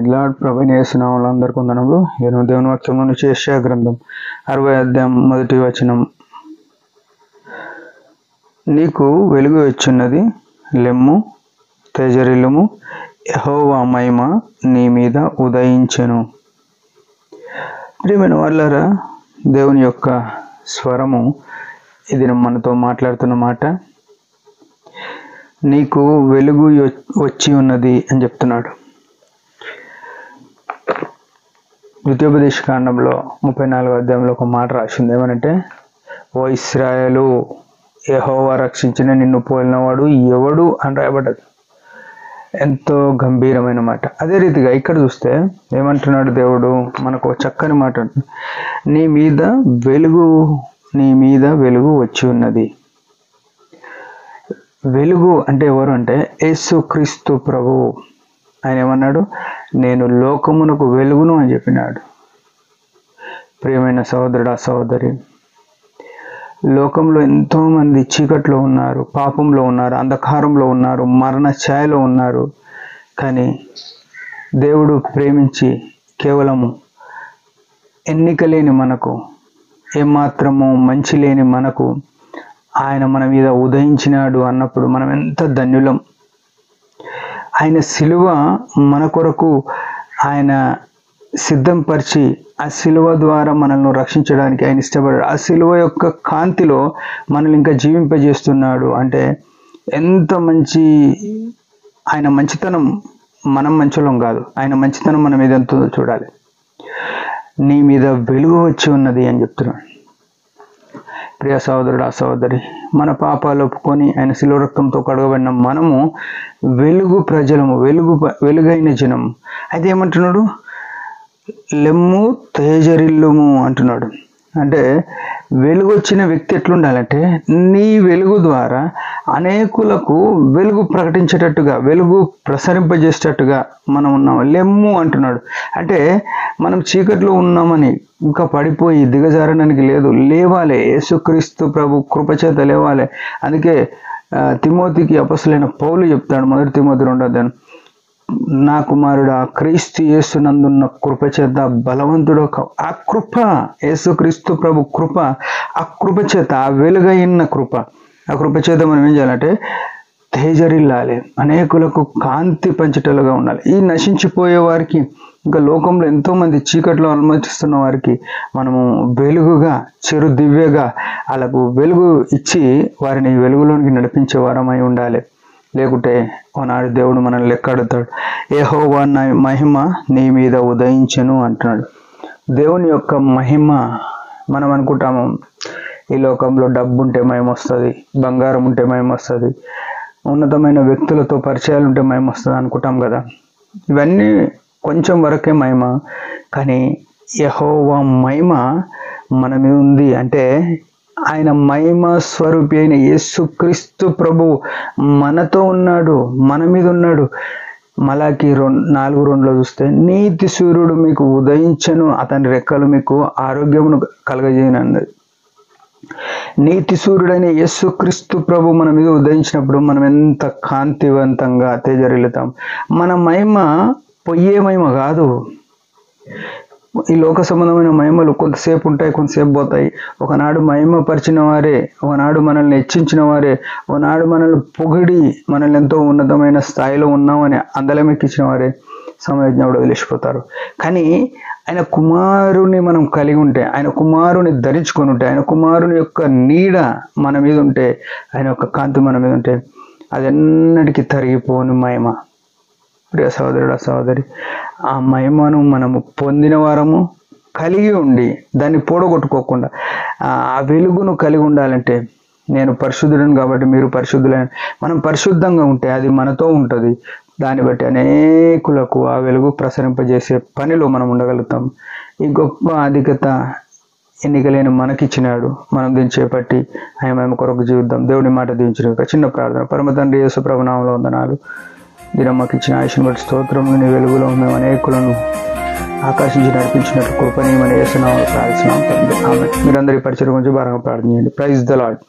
Praise lord. ప్రభువైన యేసు నామములో అందరికీ వందనములు. దేవుని వాక్యంలో నుంచి యెషయా గ్రంథం 60వ అధ్యాయం 1వ వచనం. నీకు వెలుగు వచ్చున్నది, లెమ్ము, తేజరిల్లుము, యెహోవా మహిమ నీ మీద ఉదయించెను. ప్రియమైన వాళ్ళారా, దేవుని యొక్క స్వరము ఇది మనతో మాట్లాడుతున్న మాట. నీకు వెలుగు వచ్చి ఉన్నది అని చెప్తున్నాడు. ద్వితీయోపదేశ కాండంలో 34వ అధ్యాయంలో ఒక మాట రాసింది. ఏమనంటే, ఓ ఇశ్రాయేలు, యెహోవా రక్షించిన నిన్ను పోలినవాడు ఎవడు అని రాయబడ్డది. ఎంతో గంభీరమైన మాట. అదే రీతిగా ఇక్కడ చూస్తే ఏమంటున్నాడు దేవుడు, మనకు చక్కని మాట. నీ మీద వెలుగు వచ్చి ఉన్నది. వెలుగు అంటే ఎవరు అంటే యేసుక్రీస్తు ప్రభువు. ఆయన ఏమన్నాడు, నేను లోకమునకు వెలుగును అని చెప్పినాడు. ప్రియమైన సహోదరుడా, సహోదరి, లోకంలో ఎంతోమంది చీకట్లో ఉన్నారు, పాపంలో ఉన్నారు, అంధకారంలో ఉన్నారు, మరణ ఛాయలో ఉన్నారు. కానీ దేవుడు ప్రేమించి కేవలము ఎన్నిక లేని మనకు, ఏమాత్రము మంచి లేని మనకు ఆయన మన మీద ఉదయించినాడు అన్నప్పుడు మనం ఎంత ధన్యులం. ఆయన సిలువ మన కొరకు ఆయన సిద్ధంపరిచి ఆ సిలువ ద్వారా మనల్ని రక్షించడానికి ఆయన ఇష్టపడాడు. ఆ సిలువ యొక్క కాంతిలో మనల్ని ఇంకా జీవింపజేస్తున్నాడు. అంటే ఎంత మంచి ఆయన మంచితనం. మనం మంచులం కాదు, ఆయన మంచితనం మన మీద ఎంతో చూడాలి. నీ మీద వెలుగు వచ్చి ఉన్నది అని చెప్తున్నాడు. ప్రియ సహోదరుడా, సహోదరి, మన పాపాలు ఒప్పుకొని ఆయన శిలువ రక్తంతో కడగబడిన మనము వెలుగు ప్రజలము, వెలుగైన జనం. అయితే ఏమంటున్నాడు, లెమ్ము, తేజరిల్లుము అంటున్నాడు. అంటే వెలుగు వచ్చిన వ్యక్తి ఎట్లుండాలంటే, నీ వెలుగు ద్వారా అనేకులకు వెలుగు ప్రకటించేటట్టుగా, వెలుగు ప్రసరింపజేసేటట్టుగా మనం ఉన్నాం. లెమ్ము అంటున్నాడు. అంటే మనం చీకట్లో ఉన్నామని ఇంకా పడిపోయి దిగజారడానికి లేదు, లేవాలి. యేసుక్రీస్తు ప్రభు కృపచేత లేవాలి. అందుకే తిమోతికి అపొస్తలుడైన పౌలు చెప్తాడు, 1 తిమోతి 2వ అధ్యాయం, నా కుమారుడా, క్రీస్తు యేసునందున్న కృపచేత బలవంతుడు. ఆ కృప, యేసుక్రీస్తు ప్రభు కృప, ఆ కృపచేత, ఆ వెలుగైన కృప, ఆ కృపచేత మనం ఏం చేయాలంటే తేజరిల్లాలి, అనేకులకు కాంతి పంచేటలుగా ఉండాలి. ఈ నశించిపోయే వారికి, ఇంకా లోకంలో ఎంతోమంది చీకట్లో అనుమతిస్తున్న వారికి మనము వెలుగుగా, చిరు దివ్యగా వాళ్ళకు వెలుగు ఇచ్చి వారిని వెలుగులోనికి నడిపించే వారమై ఉండాలి. లేకుంటే ఒకనాడు దేవుడు మనల్ని లెక్కడుతాడు. యెహోవా మహిమ నీ మీద ఉదయించెను అంటున్నాడు. దేవుని యొక్క మహిమ, మనం అనుకుంటాము ఈ లోకంలో డబ్బు ఉంటే మహిమ వస్తుంది, బంగారం ఉంటే మహిమ వస్తుంది, ఉన్నతమైన వ్యక్తులతో పరిచయాలు ఉంటే మహిమ వస్తుంది అనుకుంటాం కదా. ఇవన్నీ కొంచెం వరకే మహిమ. కానీ యెహోవా మహిమ మన మీద ఉంది. అంటే ఆయన మహిమ స్వరూపి అయిన యేసుక్రీస్తు ప్రభు మనతో ఉన్నాడు, మన మీద ఉన్నాడు. మలాకి 4:2 చూస్తే, నీతి సూర్యుడు మీకు ఉదయించెను, అతని రెక్కలు మీకు ఆరోగ్యమును కలగజేయను అన్నది. నీతి సూర్యుడైన యేసుక్రీస్తు ప్రభు మన మీద ఉదయించినప్పుడు మనం ఎంత కాంతివంతంగా తేజరిల్లుతాం. మన మహిమ పొయ్యే మహిమ కాదు. ఈ లోక సంబంధమైన మహిమలు కొంతసేపు ఉంటాయి, కొంతసేపు పోతాయి. ఒకనాడు మహిమ పరిచిన వారే, ఒకనాడు మనల్ని హెచ్చించిన వారే, ఒకనాడు మనల్ని పొగిడి మనల్ని ఎంతో ఉన్నతమైన స్థాయిలో ఉన్నామని అందలమెక్కించిన వారే సమయజ్ఞుడు వదిలేసిపోతారు. కానీ ఆయన కుమారుని మనం కలిగి ఉంటే, ఆయన కుమారుని ధరించుకొని ఉంటే, ఆయన కుమారుని యొక్క నీడ మన మీద ఉంటే, ఆయన యొక్క కాంతి మన మీద ఉంటే, అది ఎన్నటికీ తరిగిపోని మహిమ. ప్రియ సహోదరుడా, సహోదరి, ఆ మహిమను మనము పొందిన వారము, కలిగి ఉండి దాన్ని పోడగొట్టుకోకుండా ఆ వెలుగును కలిగి ఉండాలంటే, నేను పరిశుద్ధుడను కాబట్టి మీరు పరిశుద్ధులైన, మనం పరిశుద్ధంగా ఉంటే అది మనతో ఉంటుంది. దాన్ని బట్టి అనేకులకు ఆ వెలుగు ప్రసరింపజేసే పనిలో మనం ఉండగలుగుతాం. ఈ గొప్ప అధికత ఎన్నికలేని మనకిచ్చినాడు. మనం దీన్ని చేపట్టి ఆయన మేము కొరకు జీవిద్దాం. దేవుని మాట దీవించిన ఒక చిన్న ప్రార్థన. పరమ తండ్రి యేసు ప్రభు నామములో వందనాలు. దినం మాకు ఇచ్చిన ఆయుష్ను బట్టి స్తోత్రము. నీ వెలుగులో మేము అనేకులను ఆకర్షించి నడిపించినట్టు కృపని మన యేసు నామములో ప్రార్థిస్తున్నాం. మీరందరి పరిచయం గురించి బాగా ప్రార్థన చేయండి. Praise the lord.